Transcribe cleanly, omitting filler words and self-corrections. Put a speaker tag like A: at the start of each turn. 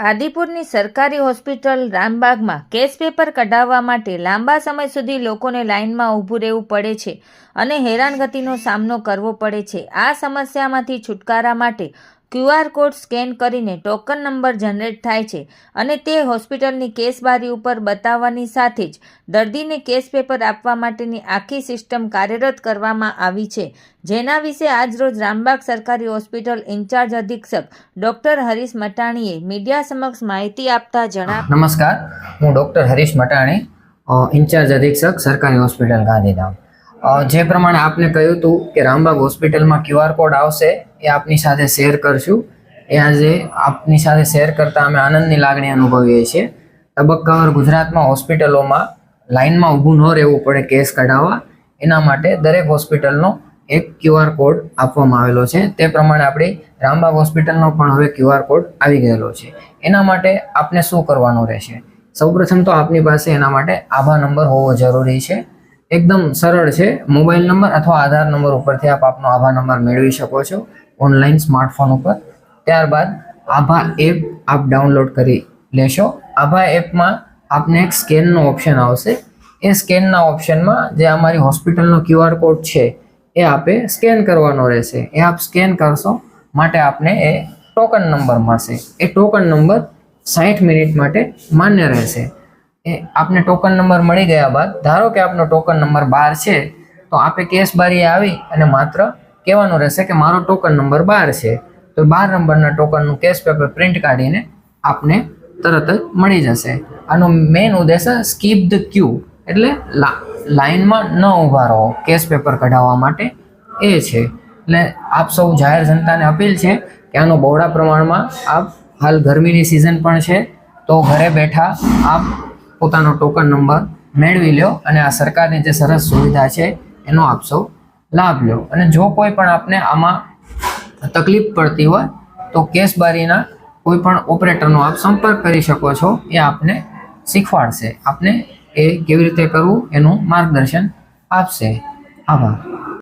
A: આદિપુરની સરકારી hospital રામબાગમાં case paper કઢાવવા માટે લાંબા સમય સુધી લોકોને લાઇનમાં ઊભું રહેવું પડે છે અને હેરાનગતિનો સામનો કરવો પડે છે। આ સમસ્યામાંથી છુટકારા માટે QR કોડ સ્કેન કરીને ટોકન નંબર જનરેટ થાય છે અને તે હોસ્પિટલની કેસ બારી ઉપર બતાવવાની સાથે જ દર્દીને કેસ પેપર આપવા માટેની આખી સિસ્ટમ કાર્યરત કરવામાં આવી છે, જેના વિશે આજરોજ રામબાગ સરકારી હોસ્પિટલ ઇન્ચાર્જ અધિક્ષક ડૉક્ટર હરીશ મટાણીએ મીડિયા સમક્ષ માહિતી આપતા જણાવ્યું।
B: નમસ્કાર, હું ડૉક્ટર હરીશ મટાણી, ઇન્ચાર્જ અધિક્ષક સરકારી હોસ્પિટલ ગાંધીધામ। જે પ્રમાણે આપને કહ્યું હતું કે રામબાગ હોસ્પિટલમાં QR કોડ આવશે, એ આપની સાથે શેર કરશું। એ આજે આપની સાથે શેર કરતાં અમે આનંદની લાગણી અનુભવીએ છીએ। તબક્કાવાર ગુજરાતમાં હોસ્પિટલોમાં લાઇનમાં ઊભું ન રહેવું પડે કેસ કઢાવવા, એના માટે દરેક હોસ્પિટલનો એક QR કોડ આપવામાં આવેલો છે। તે પ્રમાણે આપણી રામબાગ હોસ્પિટલનો પણ હવે QR કોડ આવી ગયેલો છે। એના માટે આપને શું કરવાનું રહેશે? સૌપ્રથમ તો આપની પાસે એના માટે આભા નંબર હોવો જરૂરી છે। એકદમ સરળ છે, મોબાઈલ નંબર અથવા આધાર નંબર ઉપરથી આપ આપનો આભા નંબર મેળવી શકો છો ઓનલાઈન સ્માર્ટફોન ઉપર। ત્યારબાદ આભા એપ આપ ડાઉનલોડ કરી લેશો। આભા એપમાં આપને એક સ્કેનનો ઓપ્શન આવશે। એ સ્કેનના ઓપ્શનમાં જે અમારી હોસ્પિટલનો QR કોડ છે એ આપે સ્કેન કરવાનો રહેશે। એ આપ સ્કેન કરશો માટે આપને એ ટોકન નંબર મળશે। એ ટોકન નંબર 60 મિનિટ માટે માન્ય રહેશે। એ આપને ટોકન નંબર મળી ગયા બાદ, ધારો કે આપનો ટોકન નંબર 12 છે, તો આપે કેસ બારીએ આવી અને માત્ર કહેવાનું રહેશે કે મારો ટોકન નંબર 12 છે, તો 12 નંબરના ટોકનનું કેસ પેપર પ્રિન્ટ કાઢીને આપને તરત જ મળી જશે। આનો મેઇન ઉદ્દેશ્ય સ્કીપ ધ ક્યુ એટલે લાઇનમાં ન ઊભા રહો કેસ પેપર કઢાવવા માટે એ છે। એટલે આપ સૌ જાહેર જનતાને અપીલ છે કે આનો બહોળા પ્રમાણમાં આપ, હાલ ગરમીની સિઝન પણ છે, તો ઘરે બેઠા આપ પોતાનો ટોકન નંબર મેળવી લો અને આ સરકારની જે સરસ સુવિધા છે એનો આપ સૌ લાભ લો। અને જો કોઈ પણ આપને આમાં તકલીફ પડતી હોય તો કેસ બારીના કોઈ પણ ઓપરેટરનો આપ સંપર્ક કરી શકો છો। એ આપને શીખવાડશે, આપને એ કેવી રીતે કરવું એનું માર્ગદર્શન આપશે। આભાર।